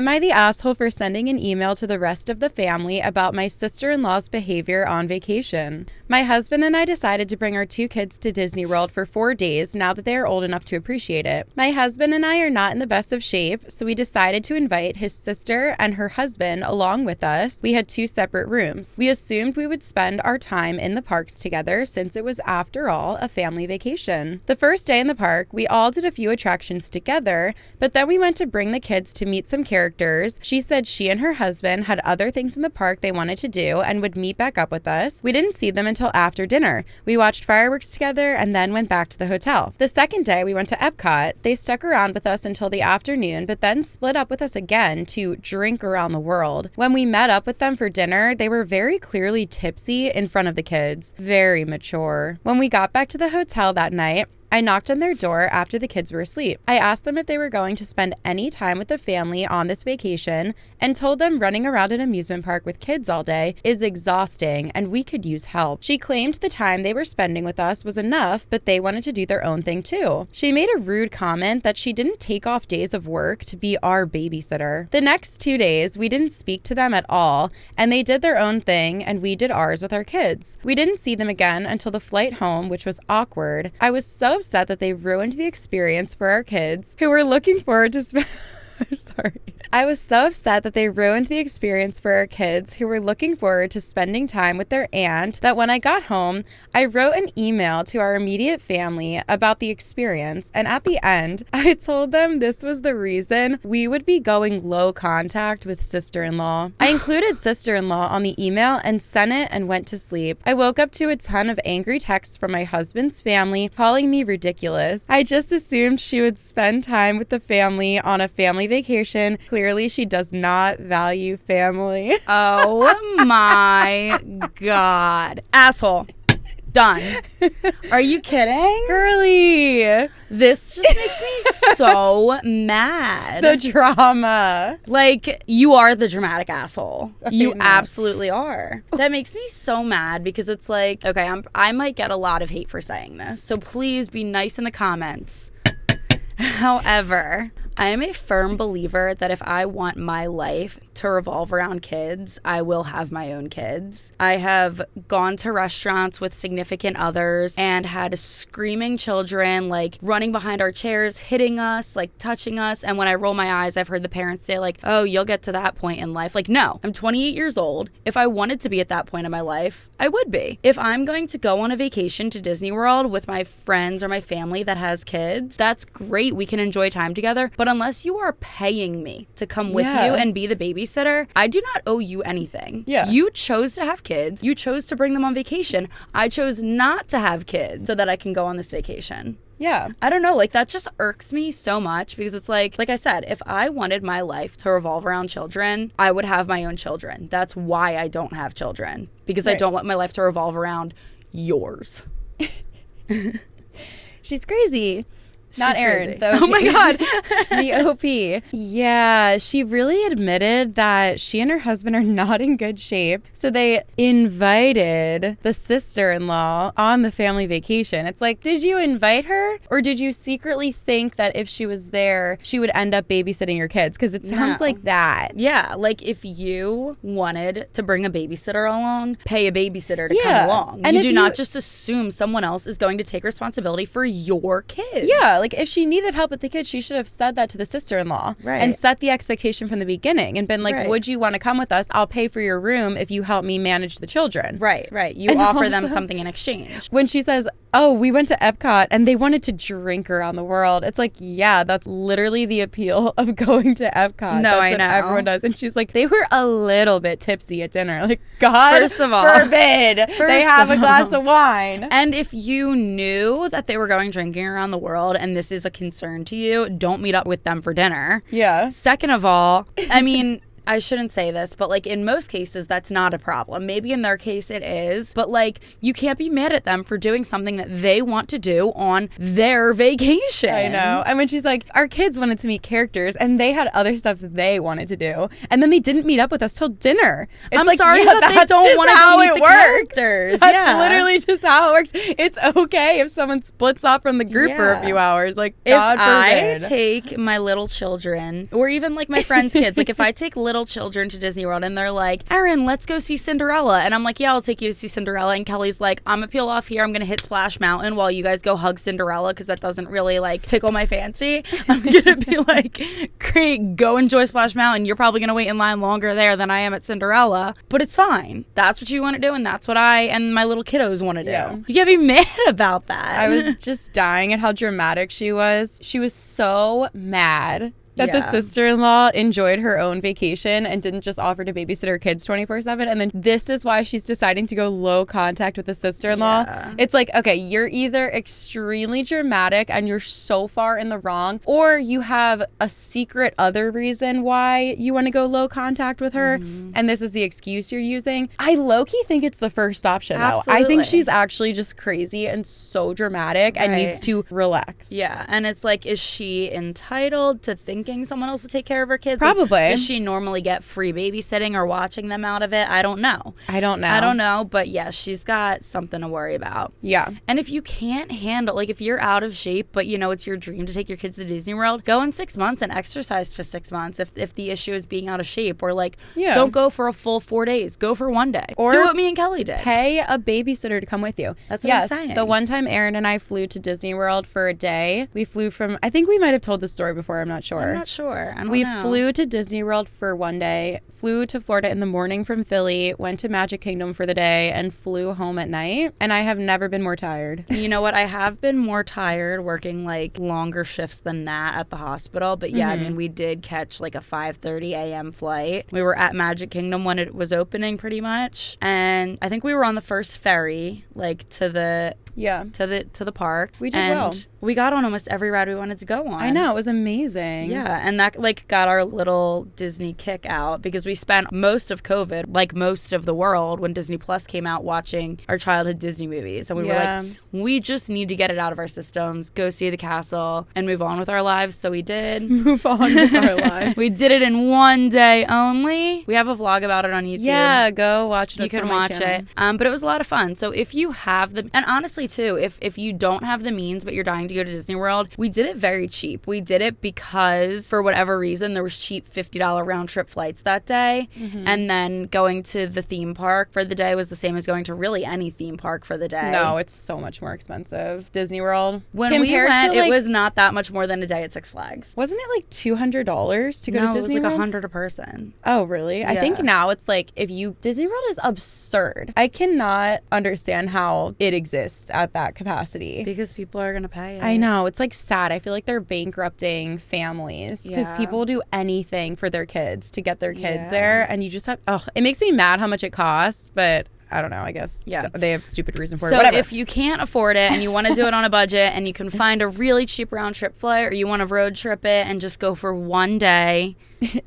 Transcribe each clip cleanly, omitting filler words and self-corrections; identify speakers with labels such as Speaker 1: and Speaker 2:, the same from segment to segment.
Speaker 1: Am I the asshole for sending an email to the rest of the family about my sister-in-law's behavior on vacation? My husband and I decided to bring our 2 kids to Disney World for 4 days now that they are old enough to appreciate it. My husband and I are not in the best of shape, so we decided to invite his sister and her husband along with us. We had 2 separate rooms. We assumed we would spend our time in the parks together since it was, after all, a family vacation. The first day in the park, we all did a few attractions together, but then we went to bring the kids to meet some characters. She said she and her husband had other things in the park they wanted to do and would meet back up with us. We didn't see them until after dinner. We watched fireworks together and then went back to the hotel. The second day, we went to Epcot. They stuck around with us until the afternoon, but then split up with us again to drink around the world. When we met up with them for dinner, they were very clearly tipsy in front of the kids. Very mature. When we got back to the hotel that night, I knocked on their door after the kids were asleep. I asked them if they were going to spend any time with the family on this vacation and told them running around an amusement park with kids all day is exhausting and we could use help. She claimed the time they were spending with us was enough, but they wanted to do their own thing too. She made a rude comment that she didn't take off days of work to be our babysitter. The next 2 days, we didn't speak to them at all, and they did their own thing and we did ours with our kids. We didn't see them again until the flight home, which was awkward. I was so upset that they ruined the experience for our kids who were looking forward to I was so upset that they ruined the experience for our kids who were looking forward to spending time with their aunt that when I got home, I wrote an email to our immediate family about the experience, and at the end, I told them this was the reason we would be going low contact with sister-in-law. I included sister-in-law on the email and sent it and went to sleep. I woke up to a ton of angry texts from my husband's family calling me ridiculous. I just assumed she would spend time with the family on a family vacation. Clearly, she does not value family.
Speaker 2: Oh my God. Asshole. Done. Are you kidding?
Speaker 1: Girly.
Speaker 2: This just makes me so mad.
Speaker 1: The drama.
Speaker 2: Like, you are the dramatic asshole. You absolutely are. That makes me so mad because it's like, okay, I might get a lot of hate for saying this, so please be nice in the comments. However, I am a firm believer that if I want my life to revolve around kids, I will have my own kids. I have gone to restaurants with significant others and had screaming children, like running behind our chairs, hitting us, like touching us. And when I roll my eyes, I've heard the parents say like, oh, you'll get to that point in life. Like, no, I'm 28 years old. If I wanted to be at that point in my life, I would be. If I'm going to go on a vacation to Disney World with my friends or my family that has kids, that's great. We can enjoy time together. But unless you are paying me to come with you and be the babysitter, I do not owe you anything.
Speaker 1: Yeah.
Speaker 2: You chose to have kids. You chose to bring them on vacation. I chose not to have kids so that I can go on this vacation.
Speaker 1: Yeah.
Speaker 2: I don't know. Like, that just irks me so much because it's like I said, if I wanted my life to revolve around children, I would have my own children. That's why I don't have children, because I don't want my life to revolve around yours.
Speaker 1: She's crazy. Not
Speaker 2: She's
Speaker 1: Erin,
Speaker 2: crazy.
Speaker 1: the OP.
Speaker 2: Oh my God.
Speaker 1: The OP. Yeah, she really admitted that she and her husband are not in good shape. So they invited the sister-in-law on the family vacation. It's like, did you invite her? Or did you secretly think that if she was there, she would end up babysitting your kids? Because it sounds like that.
Speaker 2: Yeah, like if you wanted to bring a babysitter along, pay a babysitter to come along. And you do not just assume someone else is going to take responsibility for your kids.
Speaker 1: Yeah, like if she needed help with the kids, she should have said that to the sister-in-law and set the expectation from the beginning and been like, would you want to come with us? I'll pay for your room if you help me manage the children.
Speaker 2: Right. You offer them something in exchange.
Speaker 1: When she says, oh, we went to Epcot and they wanted to drink around the world. It's like, yeah, that's literally the appeal of going to Epcot.
Speaker 2: No,
Speaker 1: that's
Speaker 2: I know.
Speaker 1: what everyone does. And she's like, they were a little bit tipsy at dinner. Like, God
Speaker 2: First of all,
Speaker 1: forbid they have a glass of wine.
Speaker 2: And if you knew that they were going drinking around the world and this is a concern to you, don't meet up with them for dinner.
Speaker 1: Yeah.
Speaker 2: Second of all, I mean, I shouldn't say this, but like in most cases, that's not a problem. Maybe in their case it is, but like you can't be mad at them for doing something that they want to do on their vacation.
Speaker 1: I know. And when she's like, our kids wanted to meet characters and they had other stuff that they wanted to do. And then they didn't meet up with us till dinner.
Speaker 2: I'm like, sorry that they don't want to meet the characters.
Speaker 1: That's literally just how it works. It's okay if someone splits off from the group for a few hours. Like, God forbid.
Speaker 2: If I take my little children, or even like my friends' kids, like if I take little children to Disney World and they're like, Erin, let's go see Cinderella. And I'm like, yeah, I'll take you to see Cinderella. And Kelly's like, I'm gonna peel off here. I'm gonna hit Splash Mountain while you guys go hug Cinderella because that doesn't really like tickle my fancy. I'm gonna be like, great, go enjoy Splash Mountain. You're probably gonna wait in line longer there than I am at Cinderella, but it's fine. That's what you want to do, and that's what I and my little kiddos want to do. Yeah. You can't be mad about that.
Speaker 1: I was just dying at how dramatic she was. She was so mad that the sister-in-law enjoyed her own vacation and didn't just offer to babysit her kids 24/7. And then this is why she's deciding to go low contact with the sister-in-law. Yeah. It's like, okay, you're either extremely dramatic and you're so far in the wrong, or you have a secret other reason why you want to go low contact with her. Mm-hmm. And this is the excuse you're using. I low-key think it's the first option, though. I think she's actually just crazy and so dramatic and needs to relax.
Speaker 2: Yeah. And it's like, is she entitled to thinking someone else to take care of her kids?
Speaker 1: Probably.
Speaker 2: Like, does she normally get free babysitting or watching them out of it? I don't know. I don't know. But yes, she's got something to worry about.
Speaker 1: Yeah.
Speaker 2: And if you can't handle, like if you're out of shape, but you know it's your dream to take your kids to Disney World, go in 6 months and exercise for 6 months if the issue is being out of shape. Or like, don't go for a full 4 days. Go for 1 day. Or do what me and Kelly did.
Speaker 1: Pay a babysitter to come with you.
Speaker 2: That's what I'm saying.
Speaker 1: The one time Erin and I flew to Disney World for a day, we flew from, I think we might have told this story before, I'm not sure.
Speaker 2: I'm not sure. I don't
Speaker 1: we
Speaker 2: know.
Speaker 1: flew to Disney World for 1 day, flew to Florida in the morning from Philly, went to Magic Kingdom for the day, and flew home at night. And I have never been more tired.
Speaker 2: You know what? I have been more tired working like longer shifts than that at the hospital. But yeah, I mean, we did catch like a 5:30 a.m. flight. We were at Magic Kingdom when it was opening pretty much. And I think we were on the first ferry like to the park.
Speaker 1: We did well.
Speaker 2: We got on almost every ride we wanted to go on.
Speaker 1: I know, it was amazing.
Speaker 2: Yeah, and that like got our little Disney kick out because we spent most of COVID, like most of the world, when Disney Plus came out, watching our childhood Disney movies. And we were like, we just need to get it out of our systems, go see the castle, and move on with our lives. So we did.
Speaker 1: Move on with our lives.
Speaker 2: We did it in 1 day only. We have a vlog about it on YouTube.
Speaker 1: Yeah, go watch it.
Speaker 2: You can watch it. But it was a lot of fun. So if you have the, and honestly too, if you don't have the means but you're dying to go to Disney World, we did it very cheap. We did it because for whatever reason there was cheap $50 round trip flights that day, and then going to the theme park for the day was the same as going to really any theme park for the day.
Speaker 1: No, it's so much more expensive. Disney World,
Speaker 2: when we went, it was not that much more than a day at Six Flags.
Speaker 1: Wasn't it like $200 to go to Disney World?
Speaker 2: No, it was like $100 a person.
Speaker 1: Oh, really? Yeah. I think now it's like Disney World is absurd. I cannot understand how it exists at that capacity.
Speaker 2: Because people are going to pay it.
Speaker 1: I know. It's like sad. I feel like they're bankrupting families because people will do anything for their kids to get their kids there. And you just have, it makes me mad how much it costs, but I don't know, I guess they have stupid reason for it.
Speaker 2: So if you can't afford it and you want to do it on a budget and you can find a really cheap round trip flight, or you want to road trip it and just go for 1 day.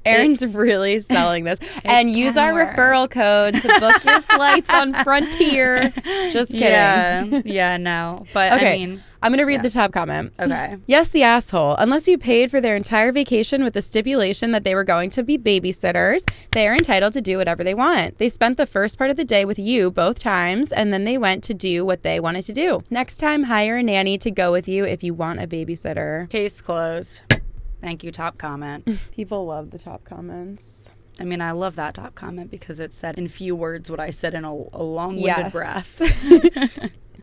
Speaker 1: Erin's really selling this. And use our referral code to book your flights on Frontier. Just kidding.
Speaker 2: Yeah, no. But
Speaker 1: okay.
Speaker 2: I mean,
Speaker 1: I'm going to read the top comment.
Speaker 2: Okay.
Speaker 1: Yes, the asshole. Unless you paid for their entire vacation with the stipulation that they were going to be babysitters, they are entitled to do whatever they want. They spent the first part of the day with you both times, and then they went to do what they wanted to do. Next time, hire a nanny to go with you if you want a babysitter.
Speaker 2: Case closed. Thank you, top comment.
Speaker 1: People love the top comments.
Speaker 2: I mean, I love that top comment because it said in few words what I said in a long-winded breath.